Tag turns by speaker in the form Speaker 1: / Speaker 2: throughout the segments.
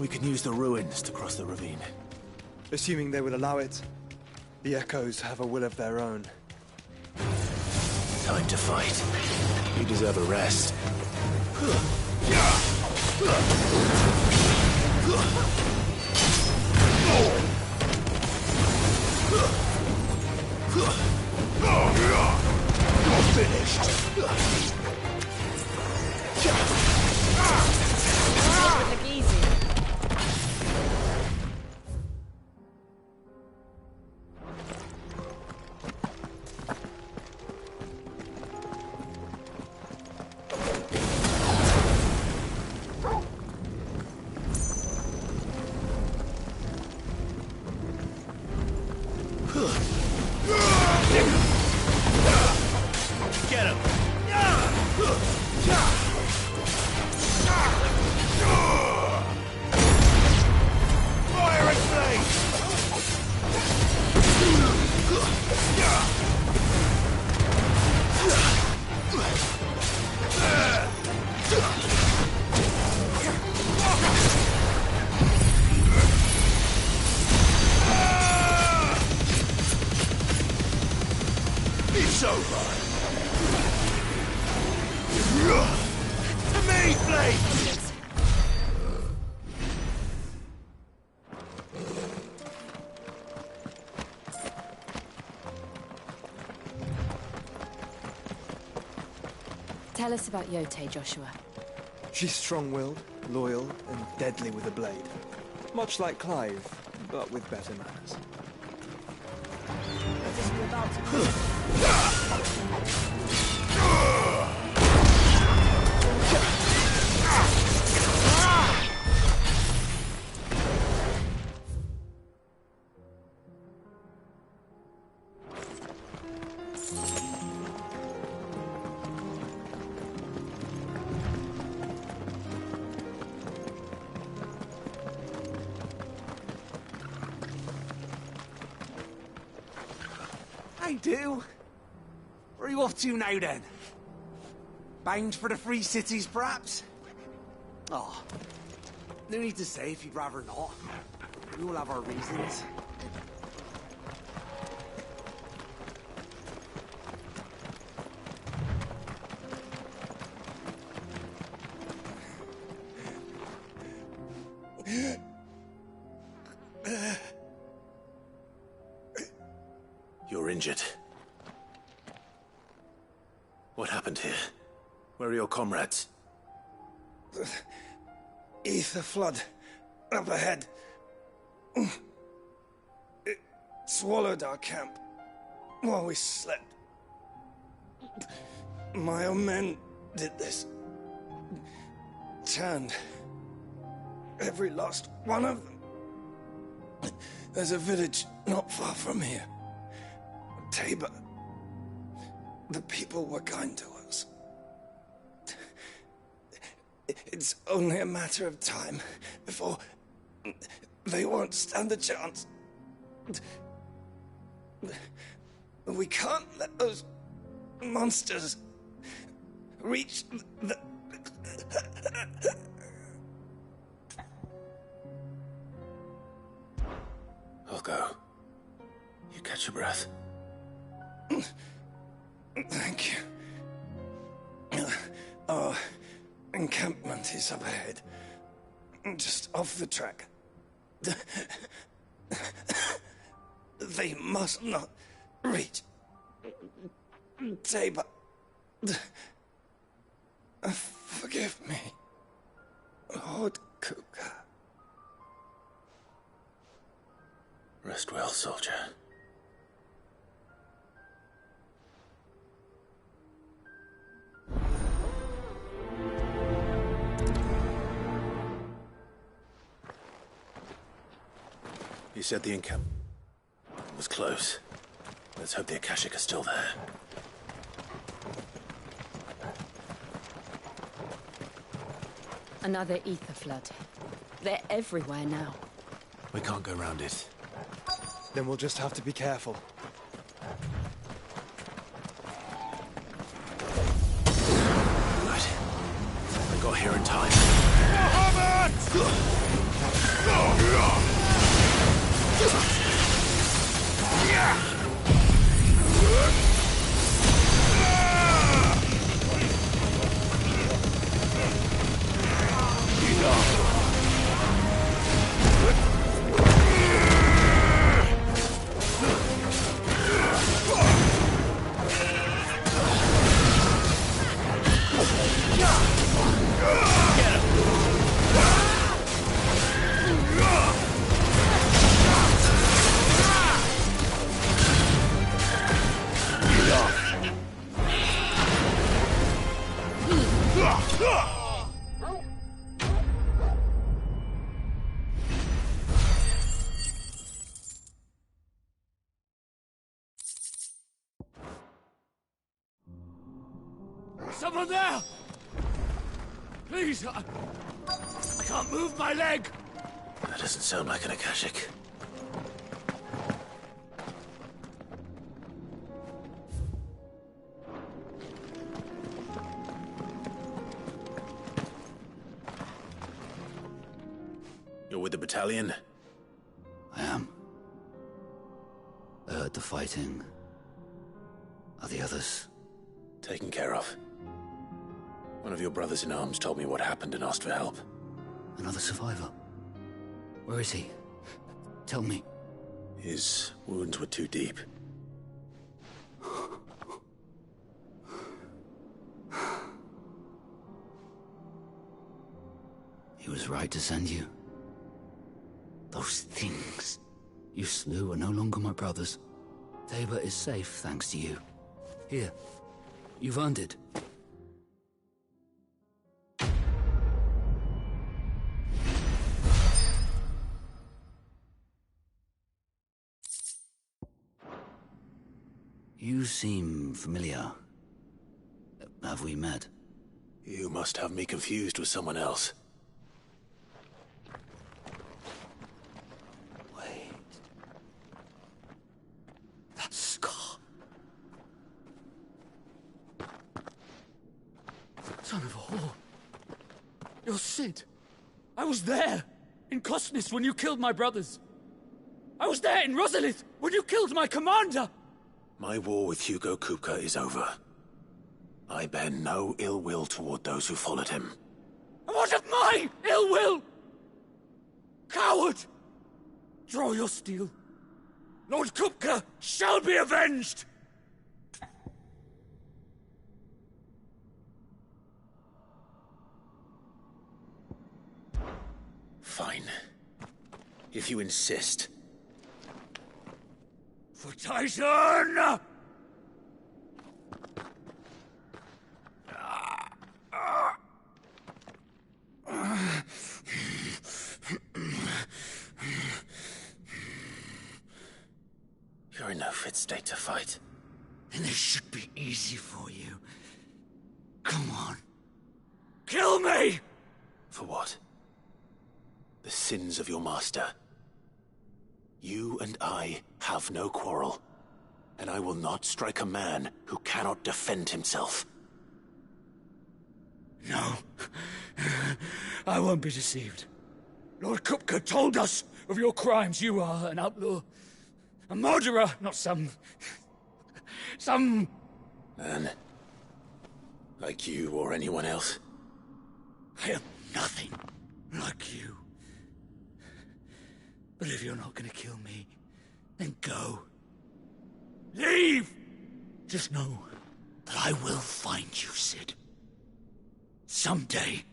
Speaker 1: We can use the ruins to cross the ravine.
Speaker 2: Assuming they would allow it. The Echoes have a will of their own.
Speaker 1: Time to fight. You deserve a rest. You're finished.
Speaker 3: Look easy.
Speaker 1: Get him! Fire and flame! It's over! To me, Blade!
Speaker 3: Tell us about Yote, Joshua.
Speaker 2: She's strong-willed, loyal, and deadly with a blade. Much like Clive, but with better manners.
Speaker 3: What is he about to do?
Speaker 4: I do. Where are you off to now, then? Bound for the Free Cities, perhaps? Oh, no need to say if you'd rather not. We all have our reasons.
Speaker 1: You're injured. What happened here? Where are your comrades?
Speaker 5: Ether flood. Up ahead. It swallowed our camp while we slept. My own men did this. Turned every last one of them. There's a village not far from here. Tabor. The people were kind to us. It's only a matter of time before they won't stand a chance. We can't let those monsters reach the...
Speaker 1: I'll go. You catch your breath.
Speaker 5: Thank you. Our encampment is up ahead. Just off the track. They must not reach Tabor. Forgive me, Lord Kuka.
Speaker 1: Rest well, soldier. You said the encampment was close. Let's hope the Akashic are still there.
Speaker 3: Another ether flood. They're everywhere now.
Speaker 1: We can't go round it.
Speaker 2: Then we'll just have to be careful.
Speaker 1: Right. I got here in time.
Speaker 4: Muhammad!
Speaker 6: Someone there! Please, I can't move my leg!
Speaker 1: That doesn't sound like an Akashic. You're with the battalion?
Speaker 7: I am. I heard the fighting. Are the others?
Speaker 1: Taken care of. One of your brothers in arms told me what happened and asked for help.
Speaker 7: Another survivor? Where is he? Tell me.
Speaker 1: His wounds were too deep.
Speaker 7: He was right to send you. Those things you slew are no longer my brothers. Tabor is safe thanks to you. Here, you've earned it. You seem familiar. Have we met?
Speaker 1: You must have me confused with someone else.
Speaker 7: Wait. That scar.
Speaker 6: Son of a whore. You're Sid. I was there, in Cosnes when you killed my brothers. I was there in Rosalith when you killed my commander.
Speaker 1: My war with Hugo Kupka is over. I bear no ill will toward those who followed him.
Speaker 6: And what of my ill will? Coward! Draw your steel. Lord Kupka shall be avenged!
Speaker 1: Fine. If you insist.
Speaker 6: For Titan!
Speaker 1: You're in no fit state to fight.
Speaker 6: And this should be easy for you. Come on. Kill me!
Speaker 1: For what? The sins of your master. You and I have no quarrel, and I will not strike a man who cannot defend himself.
Speaker 6: No. I won't be deceived. Lord Kupka told us of your crimes. You are an outlaw. A murderer, not some...
Speaker 1: Man. Like you or anyone else.
Speaker 6: I am nothing like you. But if you're not gonna kill me, then go. Leave! Just know that I will find you, Sid. Someday.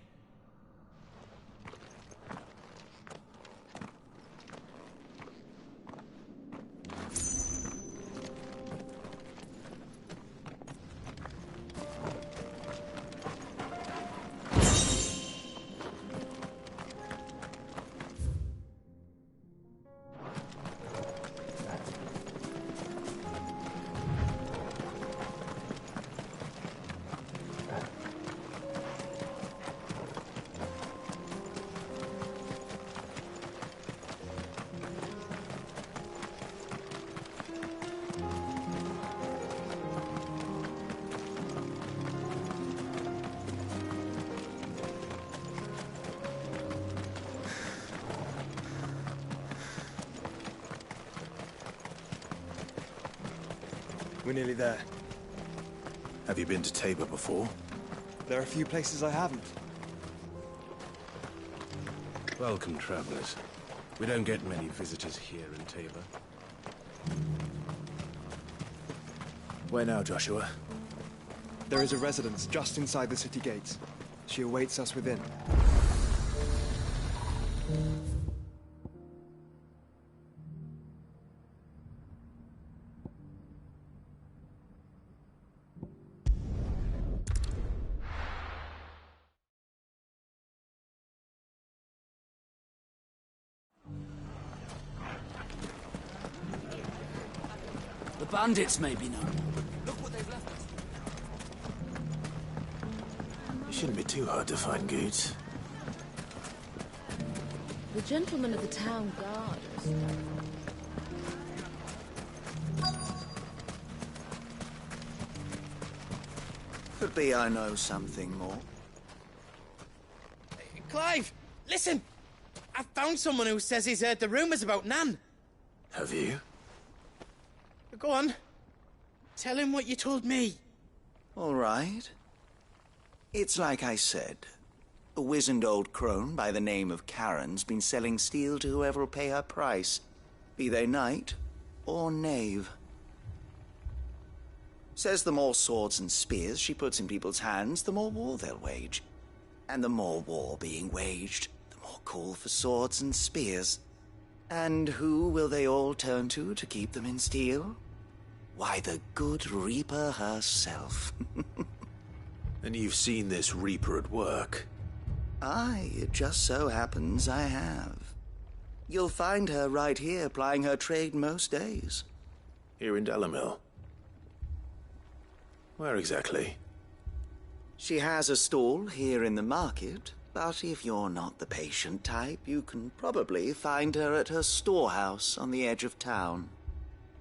Speaker 2: We're nearly there.
Speaker 1: Have you been to Tabor before?
Speaker 2: There are a few places I haven't.
Speaker 8: Welcome, travelers. We don't get many visitors here in Tabor.
Speaker 1: Where now, Joshua?
Speaker 2: There is a residence just inside the city gates. She awaits us within.
Speaker 6: The bandits may be known. Look what they've left us.
Speaker 1: Shouldn't be too hard to find goods.
Speaker 3: The gentleman of the town guard.
Speaker 9: Could be I know something more.
Speaker 10: Clive, listen! I've found someone who says he's heard the rumours about Nan.
Speaker 1: Have you?
Speaker 10: Go on. Tell him what you told me.
Speaker 9: All right. It's like I said. A wizened old crone by the name of Karen's been selling steel to whoever will pay her price, be they knight or knave. Says the more swords and spears she puts in people's hands, the more war they'll wage. And the more war being waged, the more call for swords and spears. And who will they all turn to keep them in steel? Why, the good Reaper herself.
Speaker 1: And you've seen this Reaper at work?
Speaker 9: Aye, it just so happens I have. You'll find her right here plying her trade most days.
Speaker 1: Here in Delamil? Where exactly?
Speaker 9: She has a stall here in the market, but if you're not the patient type, you can probably find her at her storehouse on the edge of town.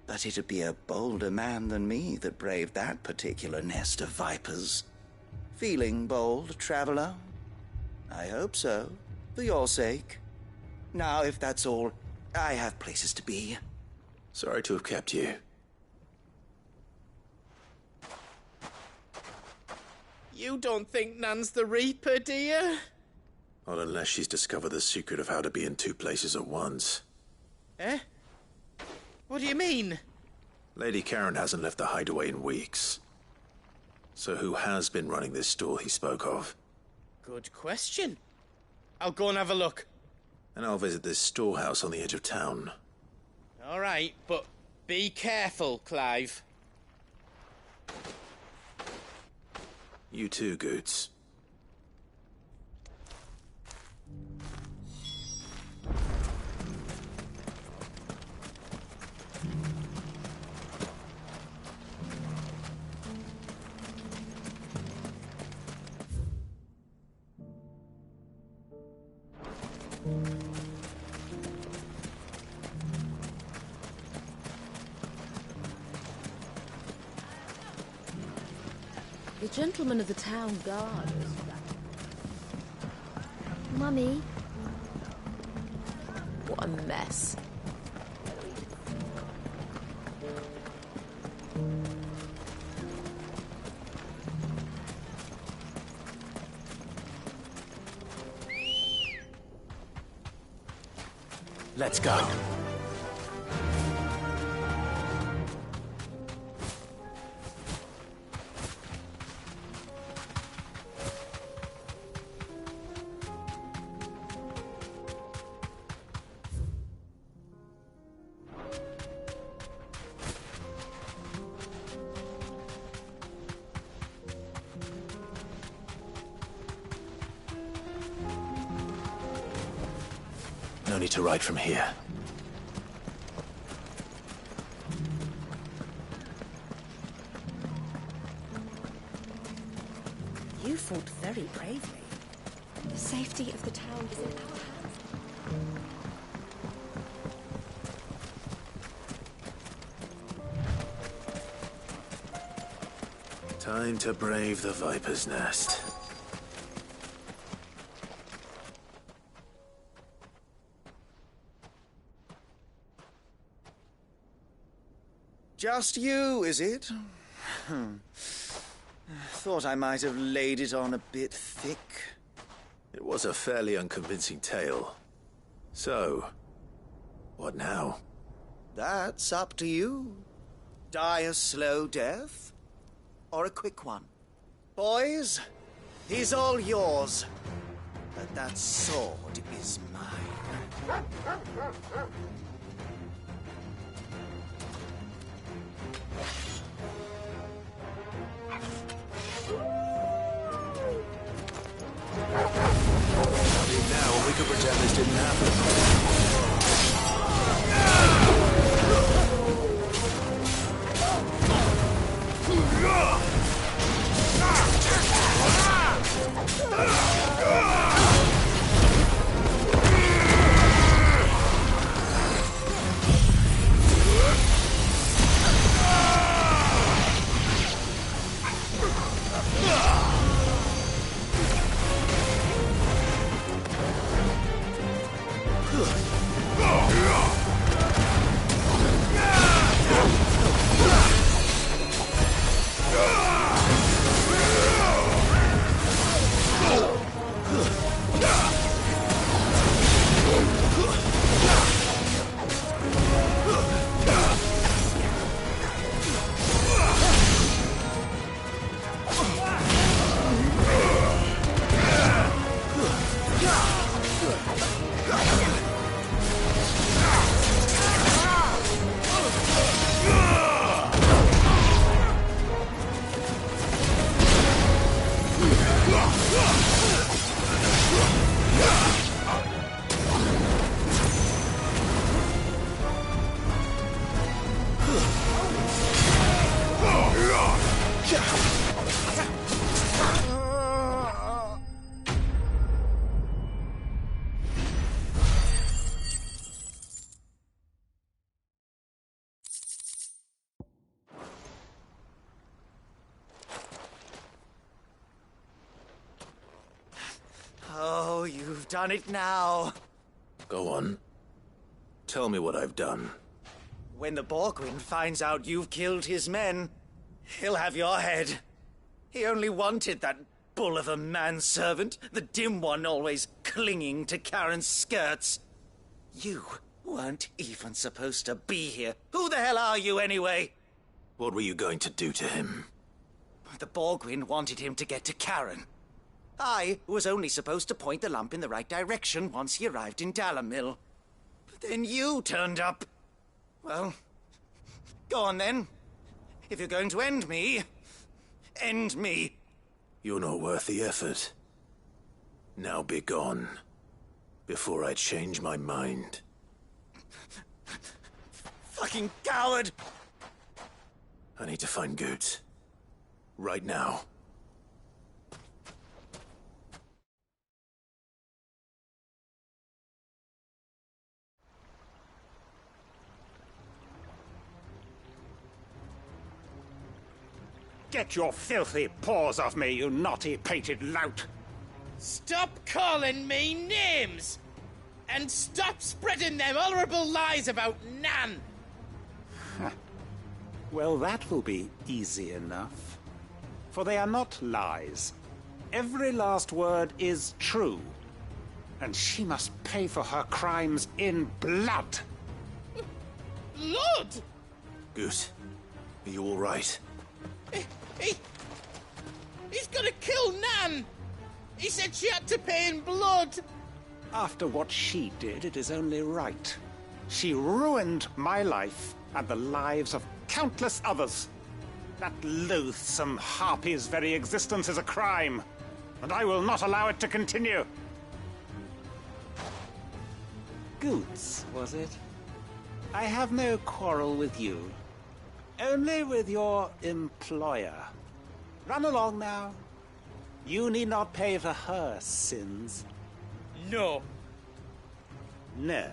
Speaker 9: But it'd be a bolder man than me that braved that particular nest of vipers. Feeling bold, traveler? I hope so, for your sake. Now, if that's all, I have places to be.
Speaker 1: Sorry to have kept you.
Speaker 10: You don't think Nan's the Reaper, do you?
Speaker 1: Not unless she's discovered the secret of how to be in two places at once.
Speaker 10: Eh? What do you mean?
Speaker 1: Lady Karen hasn't left the hideaway in weeks. So who has been running this stall he spoke of?
Speaker 10: Good question. I'll go and have a look.
Speaker 1: And I'll visit this storehouse on the edge of town.
Speaker 10: All right, but be careful, Clive.
Speaker 1: You too, Goots.
Speaker 3: The gentleman of the town guard. Mummy. What a mess.
Speaker 1: Let's go. No need to ride from here.
Speaker 3: You fought very bravely. The safety of the town is in our hands.
Speaker 1: Time to brave the Viper's Nest.
Speaker 9: Just you, is it? Thought I might have laid it on a bit thick.
Speaker 1: It was a fairly unconvincing tale. So, what now?
Speaker 9: That's up to you. Die a slow death, or a quick one. Boys, he's all yours. But that sword is mine.
Speaker 1: Now we could pretend this didn't happen.
Speaker 9: Oh, you've done it now.
Speaker 1: Go on. Tell me what I've done.
Speaker 9: When the Borgwyn finds out you've killed his men, he'll have your head. He only wanted that bull of a manservant, the dim one always clinging to Karen's skirts. You weren't even supposed to be here. Who the hell are you, anyway?
Speaker 1: What were you going to do to him?
Speaker 9: The Borgwyn wanted him to get to Karen. I was only supposed to point the lamp in the right direction once he arrived in Dalamil. But then you turned up. Well, go on then. If you're going to end me, end me.
Speaker 1: You're not worth the effort. Now be gone, before I change my mind.
Speaker 9: Fucking coward!
Speaker 1: I need to find Goots. Right now.
Speaker 11: Get your filthy paws off me, you naughty-pated lout!
Speaker 10: Stop calling me names! And stop spreading them horrible lies about Nan!
Speaker 11: Well, that will be easy enough. For they are not lies. Every last word is true. And she must pay for her crimes in blood.
Speaker 10: Blood?
Speaker 1: Goose, are you all right?
Speaker 10: He's gonna kill Nan! He said she had to pay in blood!
Speaker 11: After what she did, it is only right. She ruined my life and the lives of countless others. That loathsome harpy's very existence is a crime, and I will not allow it to continue. Goots, was it? I have no quarrel with you. Only with your employer. Run along now. You need not pay for her sins.
Speaker 10: No.
Speaker 11: No?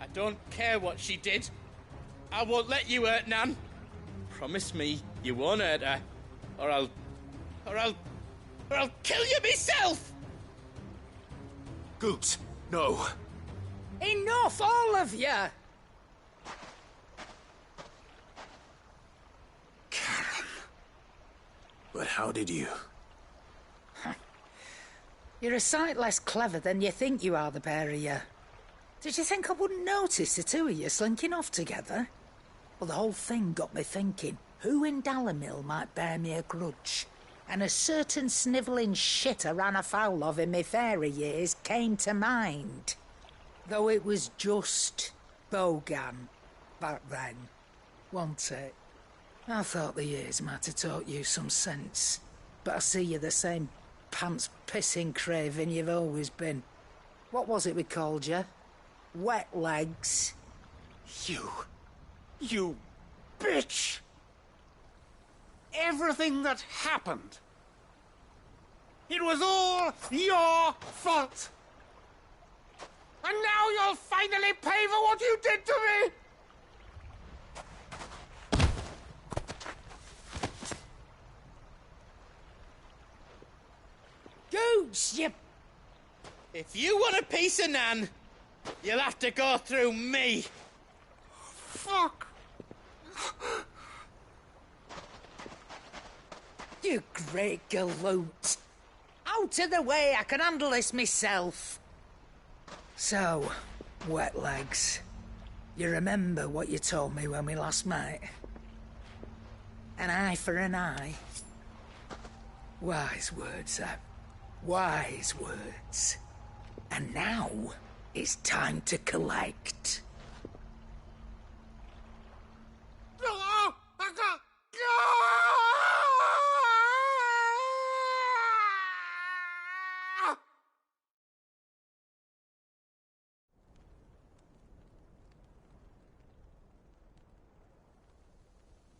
Speaker 10: I don't care what she did. I won't let you hurt Nan. Promise me you won't hurt her. Or I'll kill you myself!
Speaker 1: Goots, no.
Speaker 12: Enough, all of you!
Speaker 1: Karen. But how did you?
Speaker 12: You're a sight less clever than you think you are, the pair of you. Did you think I wouldn't notice the two of you slinking off together? Well, the whole thing got me thinking, who in Dalamil might bear me a grudge? And a certain snivelling shit I ran afoul of in my fairy years came to mind. Though it was just Bogan back then, wasn't it? I thought the years might have taught you some sense, but I see you're the same pants-pissing craven you've always been. What was it we called you? Wet legs?
Speaker 11: You bitch! Everything that happened, it was all your fault! And now you'll finally pay for what you did to me!
Speaker 12: Goots, you
Speaker 10: If you want a piece of Nan, you'll have to go through me.
Speaker 11: Fuck!
Speaker 12: You great galoot. Out of the way, I can handle this myself. So, wet legs. You remember what you told me when we last met? An eye for an eye. Wise words, Sam. Wise words. And now, it's time to collect.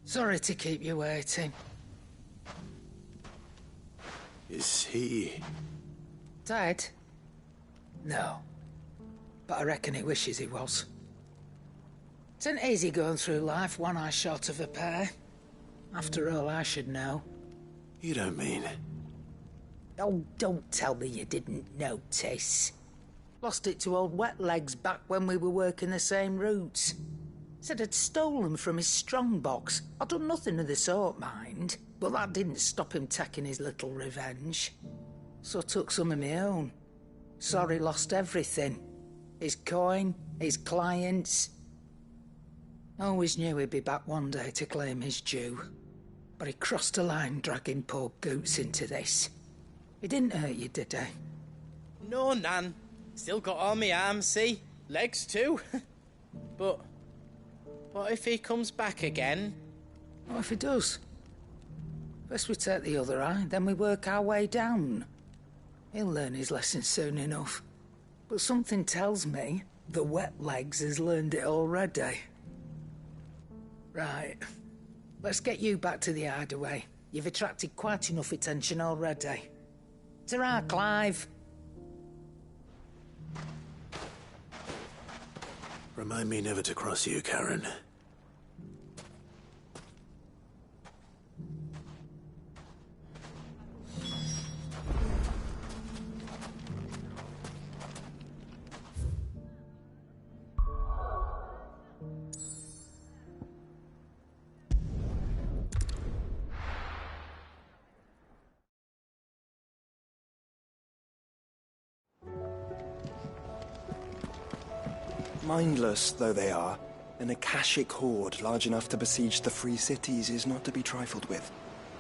Speaker 12: Sorry to keep you waiting.
Speaker 1: Is he...
Speaker 12: Dead? No. But I reckon he wishes he was. It ain't easy going through life one eye short of a pair. After all, I should know.
Speaker 1: You don't mean...
Speaker 12: Oh, don't tell me you didn't notice. Lost it to old Wet Legs back when we were working the same routes. Said I'd stolen from his strongbox. I'd done nothing of the sort, mind. But that didn't stop him taking his little revenge. So I took some of my own. Sorry, lost everything. His coin, his clients. Always knew he'd be back one day to claim his due. But he crossed a line dragging poor Goots into this. He didn't hurt you, did he?
Speaker 10: No, Nan. Still got all my arms, see? Legs too. But what if he comes back again?
Speaker 12: What if he does? First we take the other eye, then we work our way down. He'll learn his lesson soon enough. But something tells me the Wet Legs has learned it already. Right. Let's get you back to the hideaway. You've attracted quite enough attention already. Ta-ra, Clive.
Speaker 1: Remind me never to cross you, Karen.
Speaker 2: Mindless though they are, an Akashic horde large enough to besiege the free cities is not to be trifled with.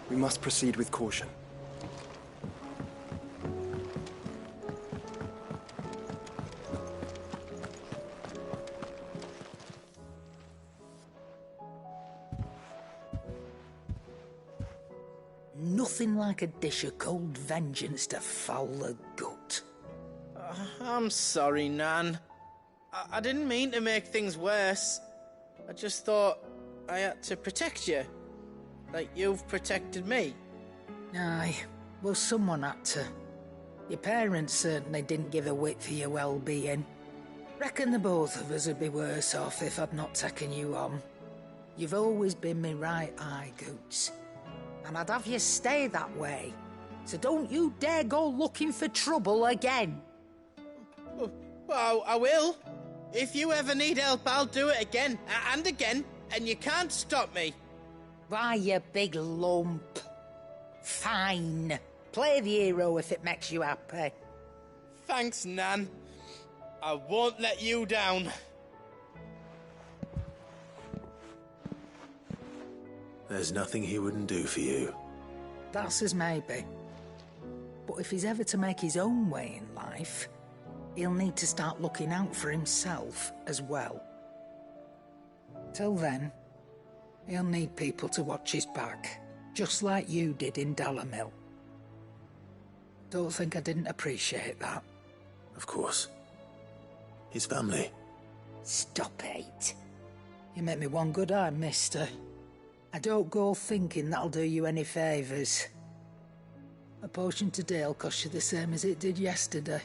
Speaker 2: We must proceed with caution.
Speaker 12: Nothing like a dish of cold vengeance to foul the gut.
Speaker 10: I'm sorry, Nan. I didn't mean to make things worse. I just thought I had to protect you. Like you've protected me.
Speaker 12: Aye, well, someone had to. Your parents certainly didn't give a whit for your well-being. Reckon the both of us would be worse off if I'd not taken you on. You've always been me right eye, Goots. And I'd have you stay that way. So don't you dare go looking for trouble again.
Speaker 10: Well, I will. If you ever need help, I'll do it again and again, and you can't stop me.
Speaker 12: Why, you big lump. Fine. Play the hero if it makes you happy.
Speaker 10: Thanks, Nan. I won't let you down.
Speaker 1: There's nothing he wouldn't do for you.
Speaker 12: That's as maybe. But if he's ever to make his own way in life, he'll need to start looking out for himself as well. Till then, he'll need people to watch his back, just like you did in Dalamil. Don't think I didn't appreciate that.
Speaker 1: Of course. His family.
Speaker 12: Stop it. You make me one good eye, mister. I don't go thinking that'll do you any favours. A potion today'll cost you the same as it did yesterday.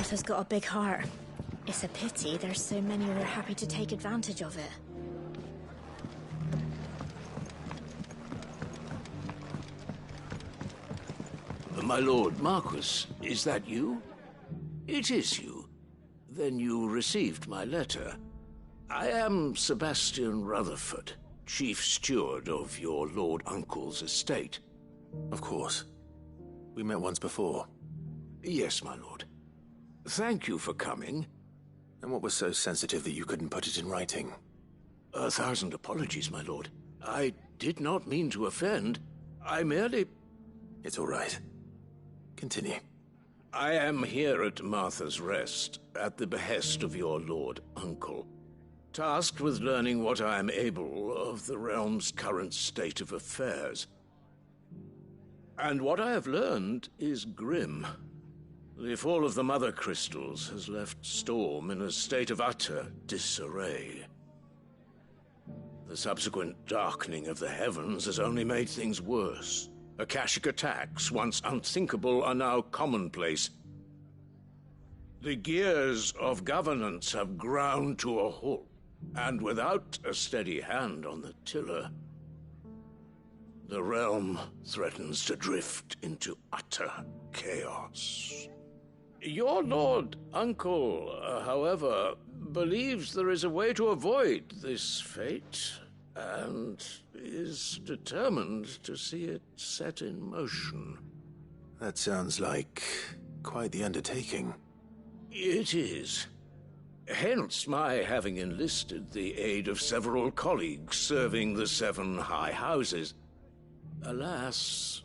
Speaker 3: Martha's got a big heart. It's a pity there's so many who are happy to take advantage of it.
Speaker 13: My lord Marquis, is that you? It is you. Then you received my letter. I am Sebastian Rutherford, chief steward of your lord uncle's estate.
Speaker 1: Of course. We met once before.
Speaker 13: Yes, my lord. Thank you for coming.
Speaker 1: And what was so sensitive that you couldn't put it in writing?
Speaker 13: 1,000 apologies, my lord. I did not mean to offend. I merely...
Speaker 1: It's all right. Continue.
Speaker 13: I am here at Martha's Rest, at the behest of your lord uncle, tasked with learning what I am able of the realm's current state of affairs. And what I have learned is grim. The fall of the Mother Crystals has left Storm in a state of utter disarray. The subsequent darkening of the heavens has only made things worse. Akashic attacks, once unthinkable, are now commonplace. The gears of governance have ground to a halt, and without a steady hand on the tiller, the realm threatens to drift into utter chaos. Your lord uncle, however, believes there is a way to avoid this fate, and is determined to see it set in motion.
Speaker 1: That sounds like quite the undertaking.
Speaker 13: It is. Hence my having enlisted the aid of several colleagues serving the 7 high houses. Alas,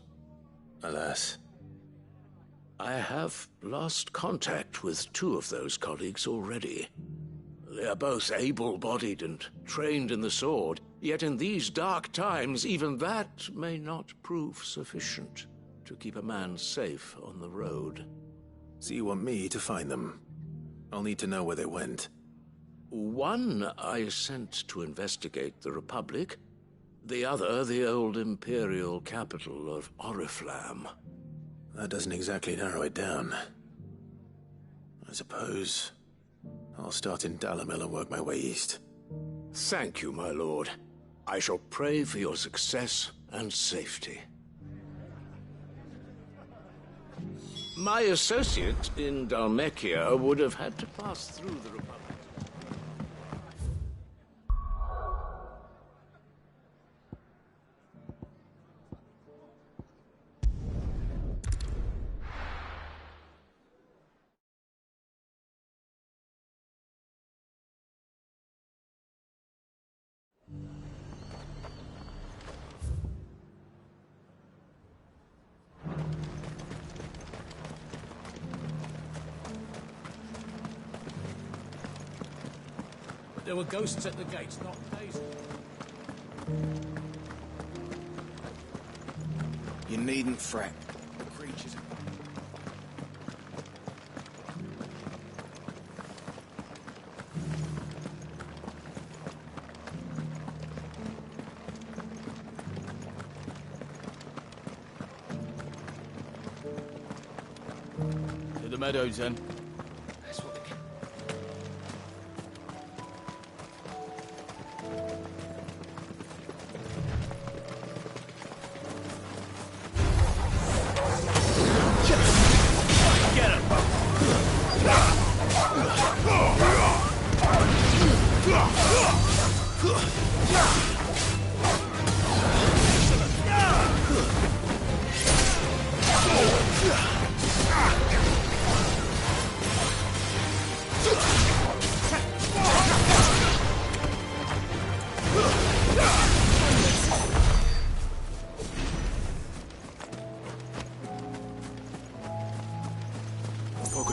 Speaker 13: I have lost contact with 2 of those colleagues already. They are both able-bodied and trained in the sword, yet in these dark times, even that may not prove sufficient to keep a man safe on the road.
Speaker 1: So you want me to find them? I'll need to know where they went.
Speaker 13: One I sent to investigate the Republic, the other the old Imperial capital of Oriflamme.
Speaker 1: That doesn't exactly narrow it down. I suppose I'll start in Dalamil and work my way east.
Speaker 13: Thank you, my lord. I shall pray for your success and safety. My associate in Dhalmekia would have had to pass through the Republic.
Speaker 6: There were ghosts at the gates, not days.
Speaker 2: You needn't fret. The creatures...
Speaker 6: To the meadows, then.
Speaker 2: That's what they can...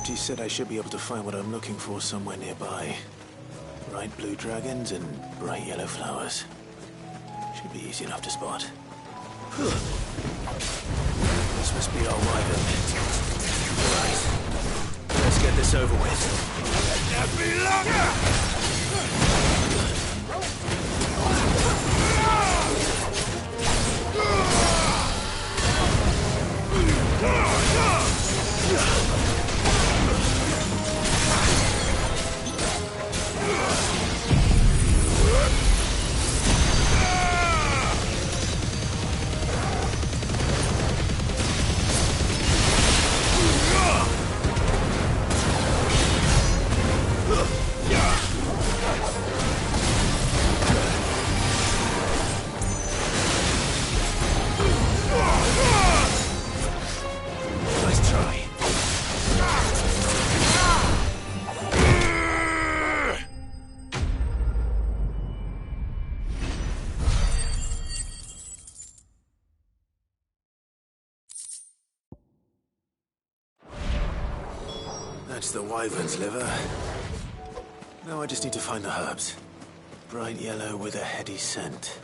Speaker 1: He said I should be able to find what I'm looking for somewhere nearby. Bright blue dragons and bright yellow flowers. Should be easy enough to spot. This must be our wyvern. Right. Let's get this over with. Let that be That's the wyvern's liver. Now I just need to find the herbs. Bright yellow with a heady scent.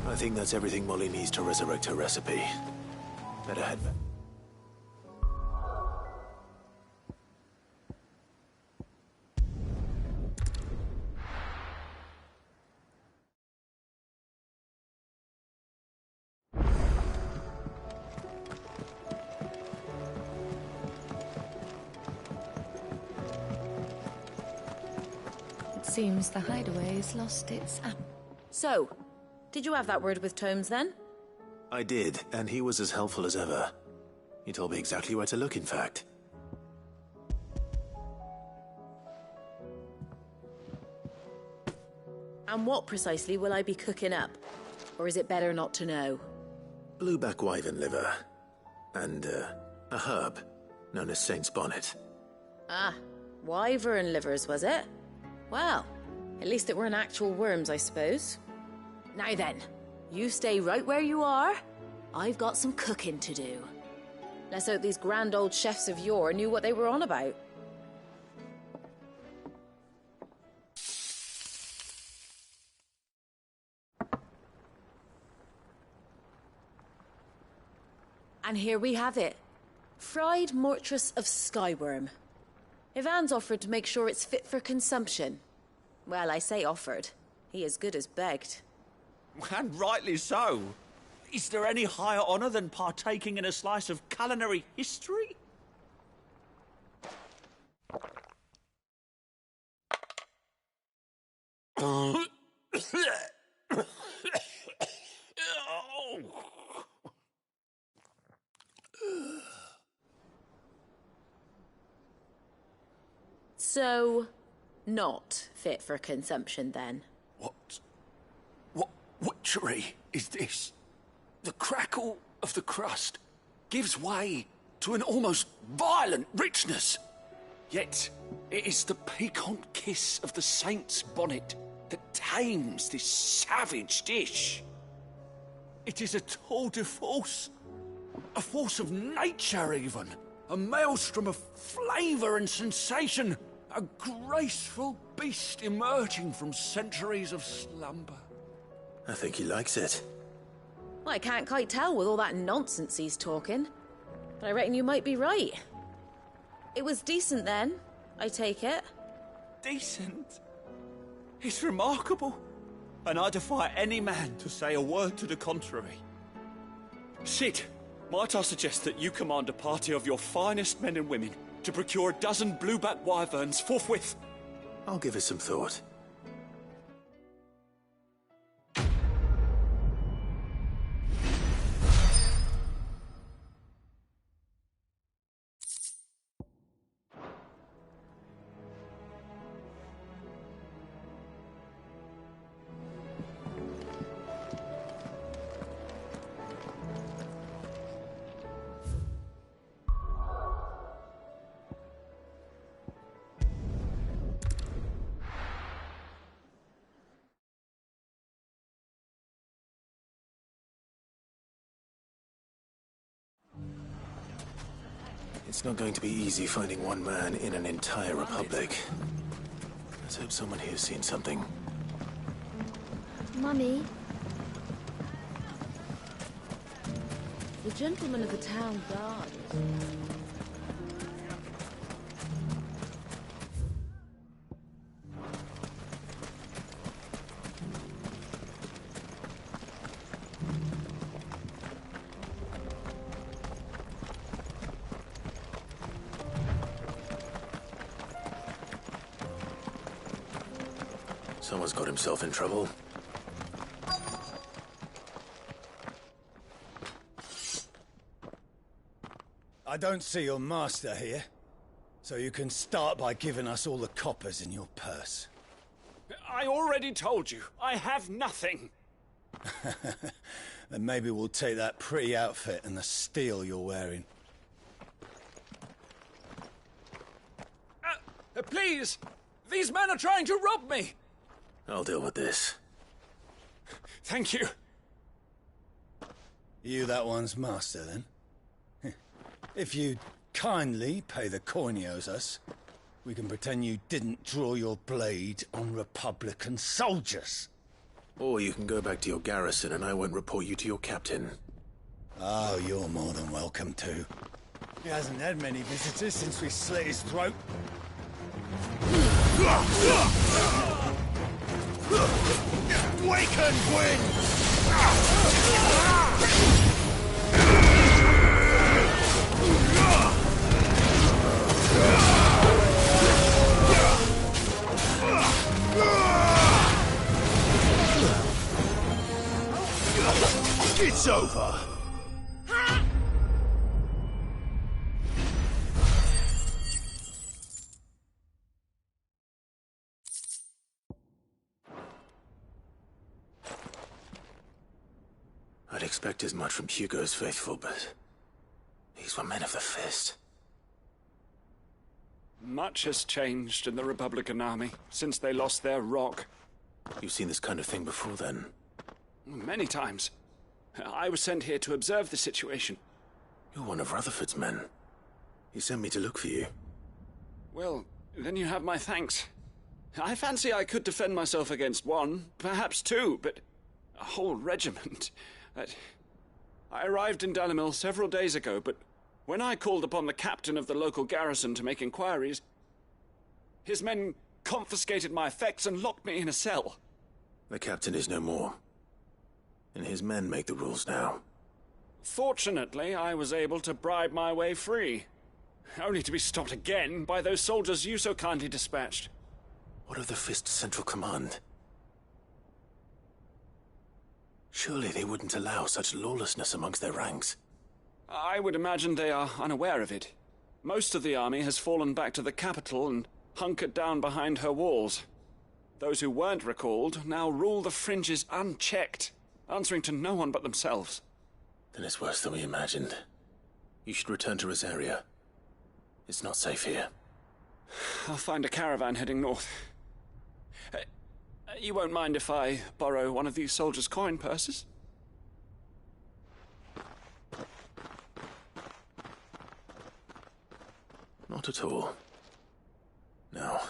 Speaker 1: I think that's everything Molly needs to resurrect her recipe. Better head back.
Speaker 3: It seems the hideaway's lost its app.
Speaker 14: So, did you have that word with Tomes then?
Speaker 1: I did, and he was as helpful as ever. He told me exactly where to look, in fact.
Speaker 14: And what precisely will I be cooking up? Or is it better not to know?
Speaker 1: Blueback wyvern liver. And, a herb known as Saint's Bonnet.
Speaker 14: Ah, wyvern livers, was it? Well, at least it weren't actual worms, I suppose. Now then, you stay right where you are. I've got some cooking to do. Let's hope these grand old chefs of yore knew what they were on about. And here we have it. Fried mortress of skyworm. Ivan's offered to make sure it's fit for consumption. Well, I say offered. He as good as begged.
Speaker 15: And rightly so. Is there any higher honour than partaking in a slice of culinary history?
Speaker 14: So, not fit for consumption then?
Speaker 6: What witchery is this? The crackle of the crust gives way to an almost violent richness. Yet, it is the piquant kiss of the saint's bonnet that tames this savage dish. It is a tour de force, a force of nature even, a maelstrom of flavour and sensation, a graceful beast emerging from centuries of slumber.
Speaker 1: I think he likes it.
Speaker 14: Well, I can't quite tell with all that nonsense he's talking. But I reckon you might be right. It was decent then, I take it.
Speaker 15: Decent? It's remarkable. And I defy any man to say a word to the contrary. Sid, might I suggest that you command a party of your finest men and women to procure a dozen blueback wyverns forthwith?
Speaker 1: I'll give it some thought. It's not going to be easy finding one man in an entire republic. Let's hope someone here's seen something.
Speaker 14: Mummy? The gentleman of the town guard.
Speaker 1: Someone's got himself in trouble.
Speaker 5: I don't see your master here, so you can start by giving us all the coppers in your purse.
Speaker 15: I already told you, I have nothing.
Speaker 5: Then maybe we'll take that pretty outfit and the steel you're wearing.
Speaker 6: Please! These men are trying to rob me!
Speaker 1: I'll deal with this.
Speaker 6: Thank you.
Speaker 5: You that one's master, then? If you'd kindly pay the coin he owes us, we can pretend you didn't draw your blade on Republican soldiers.
Speaker 1: Or you can go back to your garrison and I won't report you to your captain.
Speaker 5: Oh, you're more than welcome to. He hasn't had many visitors since we slit his throat. We can win!
Speaker 1: It's over! I'd expect as much from Hugo's faithful, but these were men of the fist.
Speaker 6: Much has changed in the Republican army since they lost their rock.
Speaker 1: You've seen this kind of thing before, then?
Speaker 6: Many times. I was sent here to observe the situation.
Speaker 1: You're one of Rutherford's men. He sent me to look for you.
Speaker 6: Well, then you have my thanks. I fancy I could defend myself against one, perhaps two, but a whole regiment. I arrived in Dalimil several days ago, but when I called upon the captain of the local garrison to make inquiries, his men confiscated my effects and locked me in a cell.
Speaker 1: The captain is no more, and his men make the rules now.
Speaker 6: Fortunately, I was able to bribe my way free, only to be stopped again by those soldiers you so kindly dispatched.
Speaker 1: What of the Fist's Central Command? Surely they wouldn't allow such lawlessness amongst their ranks.
Speaker 6: I would imagine they are unaware of it. Most of the army has fallen back to the capital and hunkered down behind her walls. Those who weren't recalled now rule the fringes unchecked, answering to no one but themselves.
Speaker 1: Then it's worse than we imagined. You should return to Rosaria. It's not safe here.
Speaker 6: I'll find a caravan heading north. You won't mind if I borrow one of these soldiers' coin purses?
Speaker 1: Not at all. Now,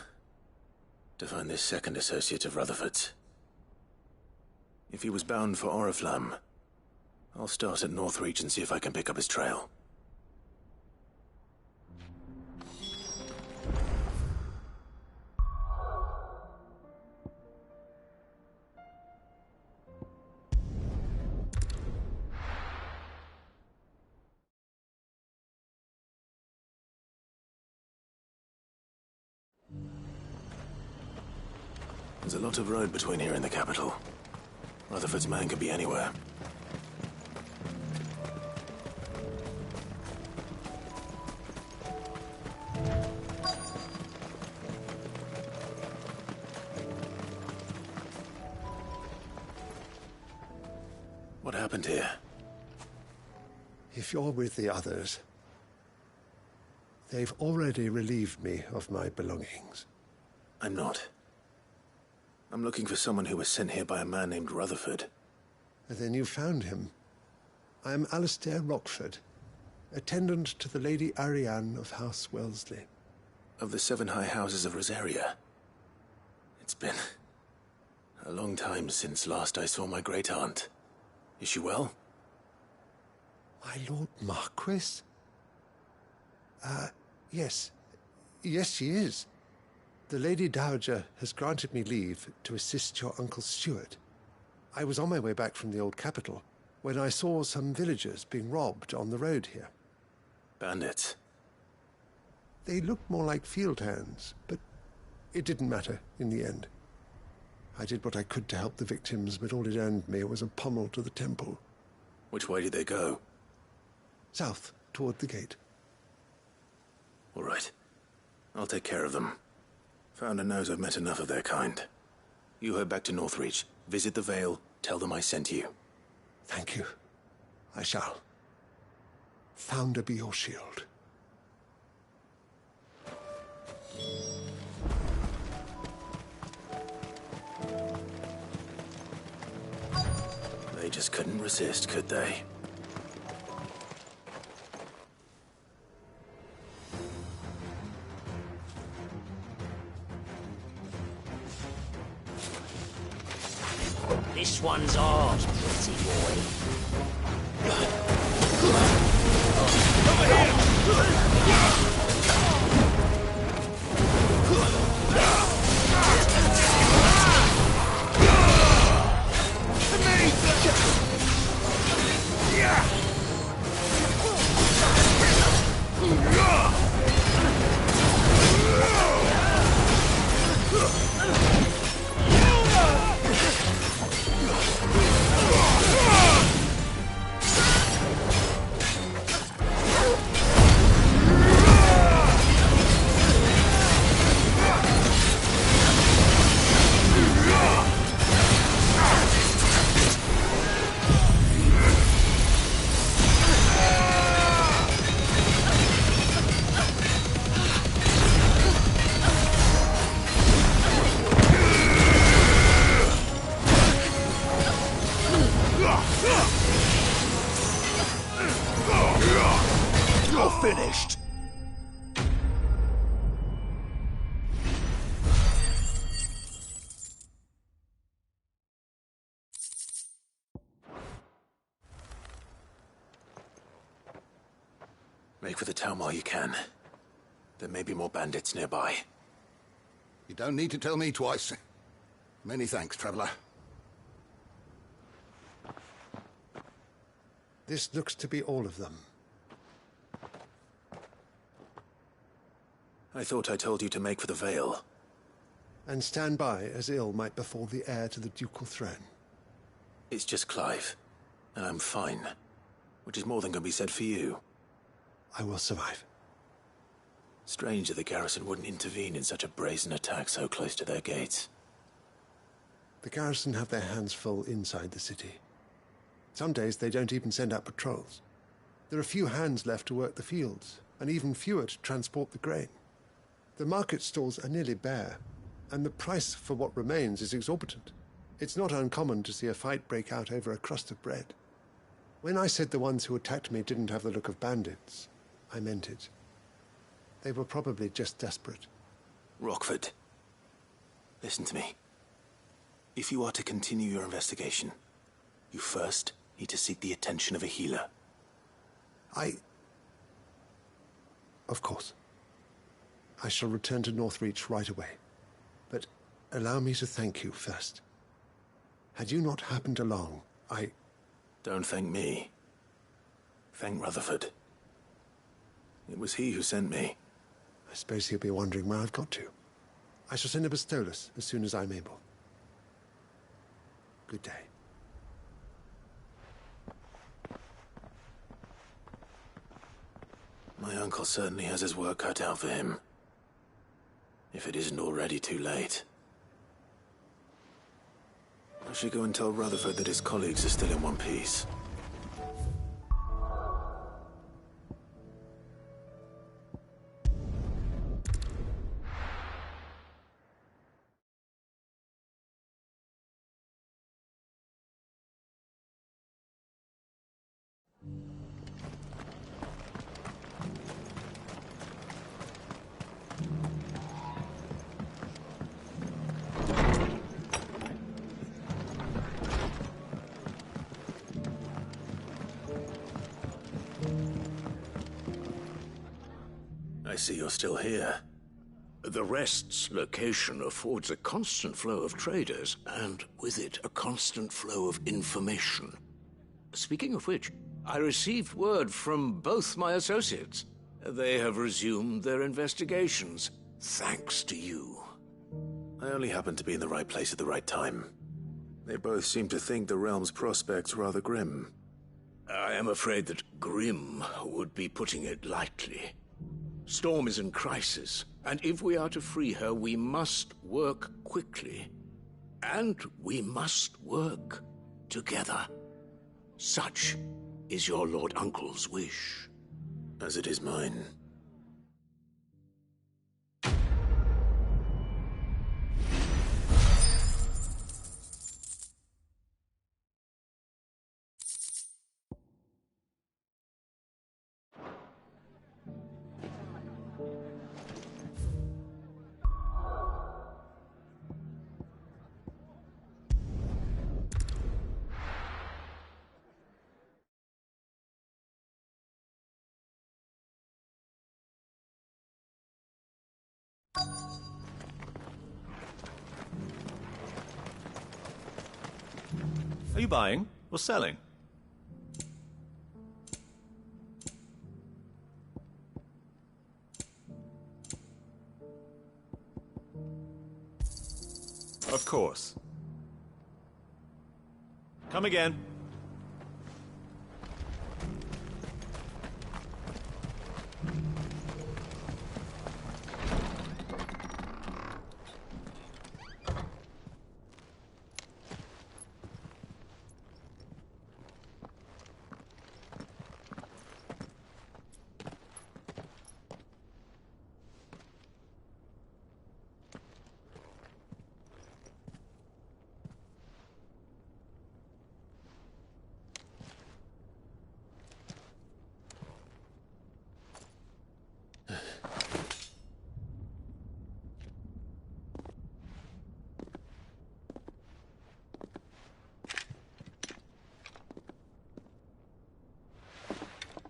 Speaker 1: to find this second associate of Rutherford's. If he was bound for Oriflamme, I'll start at Northreach and see if I can pick up his trail. There's a lot of road between here and the capital. Rutherford's man could be anywhere. What happened here?
Speaker 16: If you're with the others, they've already relieved me of my belongings.
Speaker 1: I'm not. I'm looking for someone who was sent here by a man named Rutherford.
Speaker 16: And then you found him. I am Alistair Rockford, attendant to the Lady Ariane of House Wellesley.
Speaker 1: Of the 7 high houses of Rosaria. It's been a long time since last I saw my great-aunt. Is she well?
Speaker 16: My Lord Marquis? Yes. Yes, she is. The Lady Dowager has granted me leave to assist your Uncle Stuart. I was on my way back from the old capital when I saw some villagers being robbed on the road here.
Speaker 1: Bandits?
Speaker 16: They looked more like field hands, but it didn't matter in the end. I did what I could to help the victims, but all it earned me was a pommel to the temple.
Speaker 1: Which way did they go?
Speaker 16: South, toward the gate.
Speaker 1: All right. I'll take care of them. Founder knows I've met enough of their kind. You head back to Northreach, visit the Vale, tell them I sent you.
Speaker 16: Thank you. I shall. Founder be your shield.
Speaker 1: just couldn't resist, could they?
Speaker 17: This one's ours, pretty boy.
Speaker 1: You're finished! Make for the town while you can. There may be more bandits nearby.
Speaker 18: You don't need to tell me twice. Many thanks, traveler.
Speaker 16: This looks to be all of them.
Speaker 1: I thought I told you to make for the Vale.
Speaker 16: And stand by as ill might befall the heir to the ducal throne.
Speaker 1: It's just Clive, and I'm fine. Which is more than can be said for you.
Speaker 16: I will survive.
Speaker 1: Strange that the garrison wouldn't intervene in such a brazen attack so close to their gates.
Speaker 16: The garrison have their hands full inside the city. Some days they don't even send out patrols. There are few hands left to work the fields, and even fewer to transport the grain. The market stalls are nearly bare, and the price for what remains is exorbitant. It's not uncommon to see a fight break out over a crust of bread. When I said the ones who attacked me didn't have the look of bandits, I meant it. They were probably just desperate.
Speaker 1: Rockford, listen to me. If you are to continue your investigation, you first need to seek the attention of a healer.
Speaker 16: Of course. I shall return to Northreach right away. But allow me to thank you first. Had you not happened along,
Speaker 1: Don't thank me. Thank Rutherford. It was he who sent me.
Speaker 16: I suppose he'll be wondering where I've got to. I shall send a Bastolus as soon as I'm able. Good day.
Speaker 1: My uncle certainly has his work cut out for him. If it isn't already too late. I should go and tell Rutherford that his colleagues are still in one piece. I see you're still here.
Speaker 13: The Rest's location affords a constant flow of traders, and with it, a constant flow of information. Speaking of which, I received word from both my associates. They have resumed their investigations, thanks to you.
Speaker 1: I only happened to be in the right place at the right time. They both seem to think the realm's prospects rather grim.
Speaker 13: I am afraid that grim would be putting it lightly. Storm is in crisis, and if we are to free her, we must work quickly. And we must work together. Such is your Lord Uncle's wish.
Speaker 1: As it is mine.
Speaker 19: Are you buying or selling? Of course. Come again.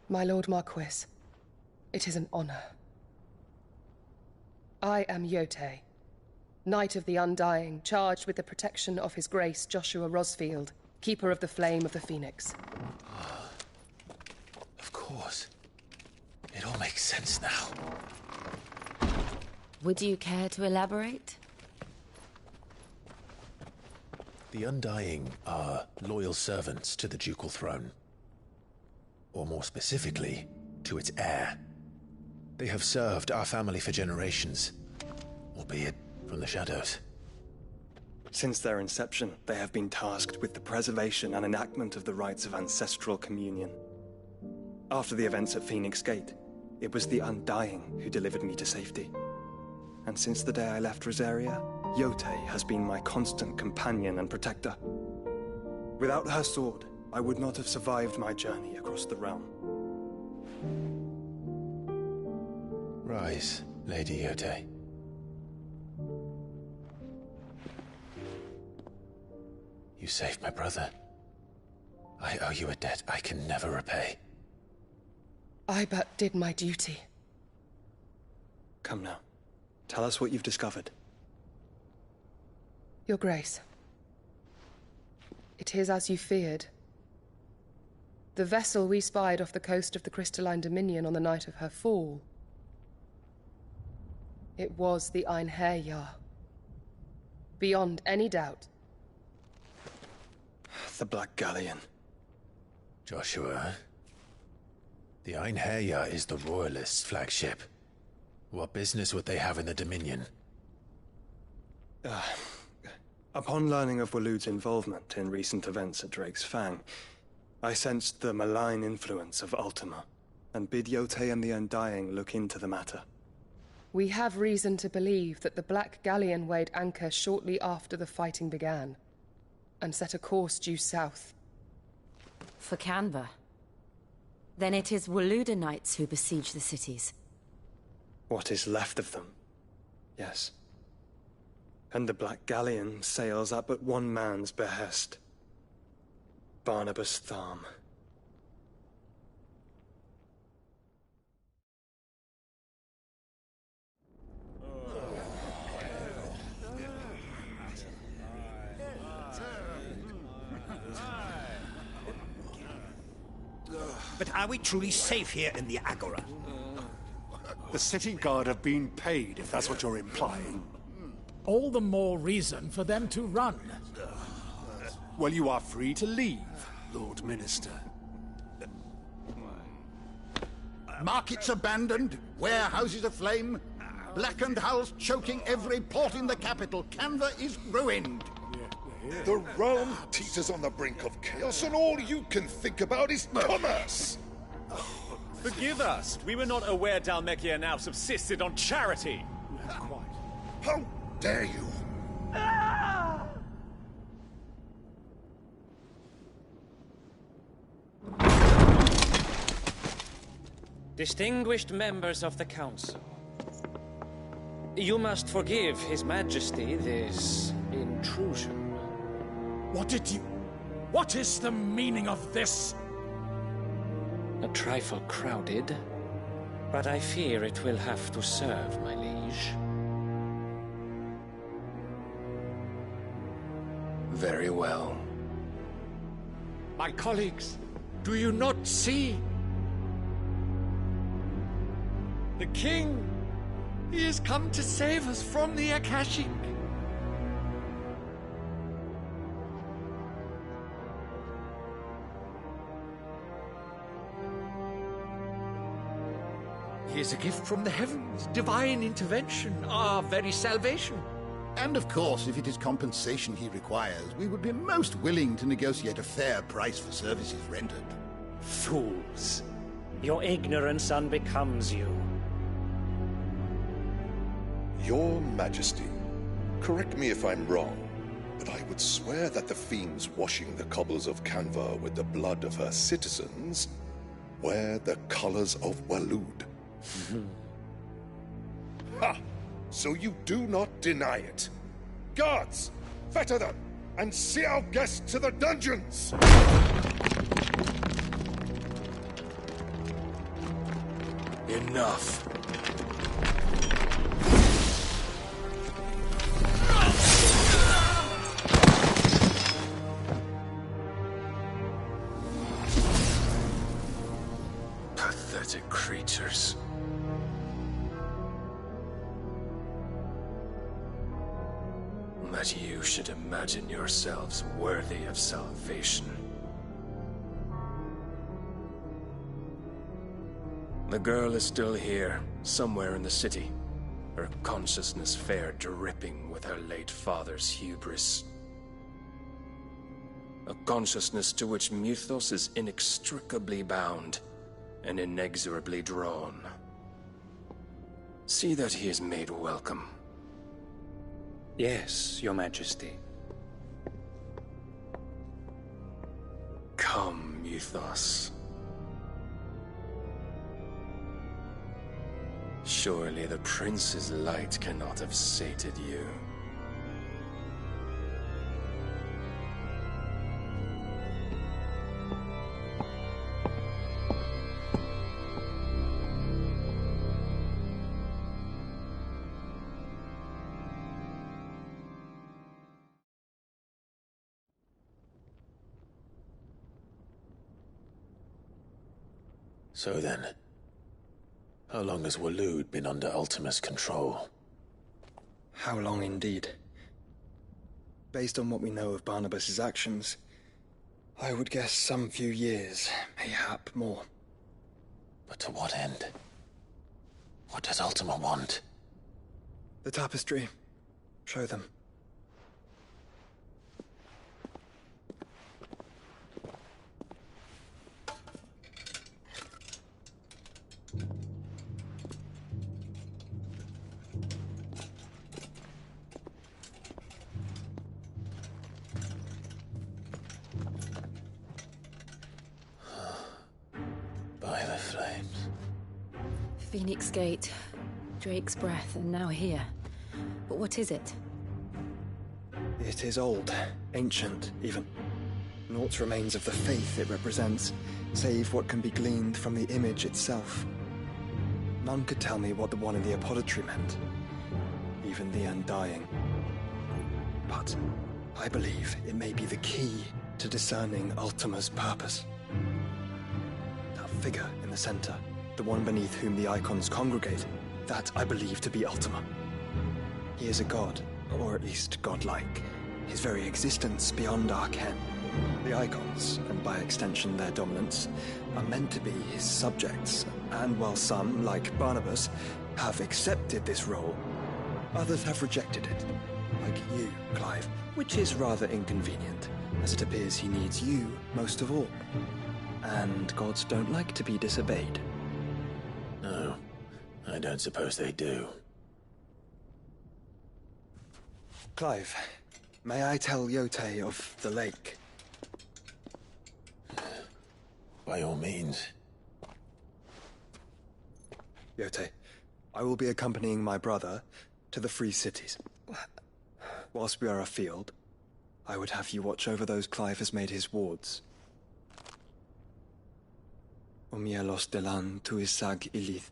Speaker 20: My Lord Marquis, it is an honor. I am Yote, Knight of the Undying, charged with the protection of His Grace Joshua Rosfield, Keeper of the Flame of the Phoenix.
Speaker 1: Of course. It all makes sense now.
Speaker 14: Would you care to elaborate?
Speaker 1: The Undying are loyal servants to the ducal throne. Or more specifically, to its heir. They have served our family for generations, albeit from the shadows.
Speaker 2: Since their inception, they have been tasked with the preservation and enactment of the rites of ancestral communion. After the events at Phoenix Gate, it was the Undying who delivered me to safety. And since the day I left Rosaria, Yote has been my constant companion and protector. Without her sword, I would not have survived my journey across the realm.
Speaker 1: Rise, Lady Yote. You saved my brother. I owe you a debt I can never repay.
Speaker 20: I but did my duty.
Speaker 2: Come now. Tell us what you've discovered.
Speaker 20: Your Grace. It is as you feared. The vessel we spied off the coast of the Crystalline Dominion on the night of her fall. It was the Einherjar. Beyond any doubt.
Speaker 2: The Black Galleon.
Speaker 1: Joshua, the Einherjar is the Royalists' flagship. What business would they have in the Dominion?
Speaker 2: Upon learning of Waloed's involvement in recent events at Drake's Fang, I sensed the malign influence of Ultima, and bid Yote and the Undying look into the matter.
Speaker 20: We have reason to believe that the Black Galleon weighed anchor shortly after the fighting began, and set a course due south.
Speaker 14: For Canva. Then it is Waloeda knights who besiege the cities.
Speaker 2: What is left of them, yes. And the Black Galleon sails at but one man's behest. Barnabas Tharm.
Speaker 21: But are we truly safe here in the Agora?
Speaker 22: The city guard have been paid, if that's what you're implying.
Speaker 23: All the more reason for them to run.
Speaker 22: Well, you are free to leave, Lord Minister.
Speaker 18: Markets abandoned, warehouses aflame, blackened hulls choking every port in the capital. Canva is ruined.
Speaker 24: The realm teeters on the brink of chaos, and all you can think about is commerce.
Speaker 25: Forgive us. We were not aware Dhalmekia now subsisted on charity.
Speaker 24: How dare you?
Speaker 26: Distinguished members of the Council, you must forgive His Majesty this intrusion.
Speaker 23: What is the meaning of this?
Speaker 26: A trifle crowded, but I fear it will have to serve, my liege.
Speaker 4: Very well.
Speaker 21: My colleagues, do you not see? The king! He has come to save us from the Akashic! He is a gift from the heavens, divine intervention, our very salvation.
Speaker 18: And of course, if it is compensation he requires, we would be most willing to negotiate a fair price for services rendered.
Speaker 26: Fools. Your ignorance unbecomes you.
Speaker 24: Your Majesty, correct me if I'm wrong, but I would swear that the fiends washing the cobbles of Canva with the blood of her citizens wear the colors of Waloed. Ha! So you do not deny it. Guards, fetter them, and see our guests to the dungeons!
Speaker 4: Enough. Pathetic creatures. That you should imagine yourselves worthy of salvation. The girl is still here, somewhere in the city, her consciousness fair dripping with her late father's hubris. A consciousness to which Mythos is inextricably bound and inexorably drawn. See that he is made welcome.
Speaker 26: Yes, Your Majesty.
Speaker 4: Come, Mythos. Surely the prince's light cannot have sated you.
Speaker 1: So then, how long has Waloed been under Ultima's control?
Speaker 2: How long indeed? Based on what we know of Barnabas's actions, I would guess some few years, mayhap more.
Speaker 1: But to what end? What does Ultima want?
Speaker 2: The tapestry. Show them.
Speaker 1: By the flames.
Speaker 14: Phoenix Gate, Drake's Breath, and now here. But what is it?
Speaker 2: It is old, ancient, even. Naught remains of the faith it represents, save what can be gleaned from the image itself. None could tell me what the one in the apothecary meant, even the Undying. But I believe it may be the key to discerning Ultima's purpose. That figure in the center, the one beneath whom the icons congregate, that I believe to be Ultima. He is a god, or at least godlike, his very existence beyond our ken. The icons, and by extension their dominants, are meant to be his subjects, and while some, like Barnabas, have accepted this role, others have rejected it, like you, Clive, which is rather inconvenient, as it appears he needs you most of all. And gods don't like to be disobeyed.
Speaker 1: No, I don't suppose they do.
Speaker 2: Clive, may I tell Yote of the lake?
Speaker 1: By all means.
Speaker 2: Yote, I will be accompanying my brother to the Free Cities. Whilst we are afield, I would have you watch over those Clive has made his wards. Omielos delan tuisag ilith.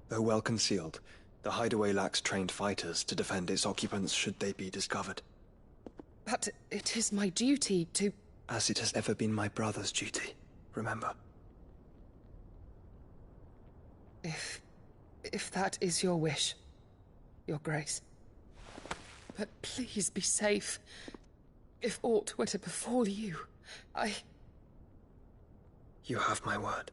Speaker 2: Though well concealed, the hideaway lacks trained fighters to defend its occupants should they be discovered.
Speaker 20: But it is my duty to...
Speaker 2: As it has ever been my brother's duty, remember?
Speaker 20: If that is your wish, Your Grace. But please be safe. If aught were to befall you,
Speaker 2: You have my word.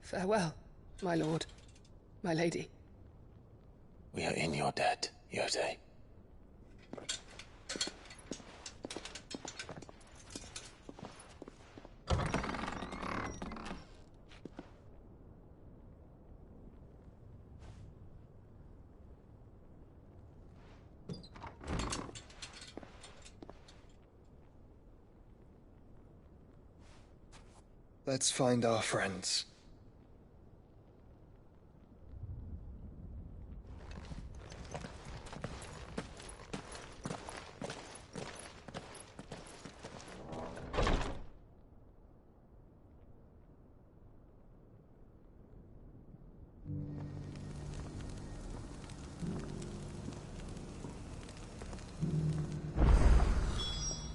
Speaker 20: Farewell, my lord, my lady.
Speaker 1: We are in your debt, Yode.
Speaker 2: Let's find our friends.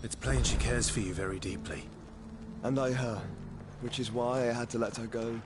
Speaker 1: It's plain she cares for you very deeply.
Speaker 2: And I her, which is why I had to let her go.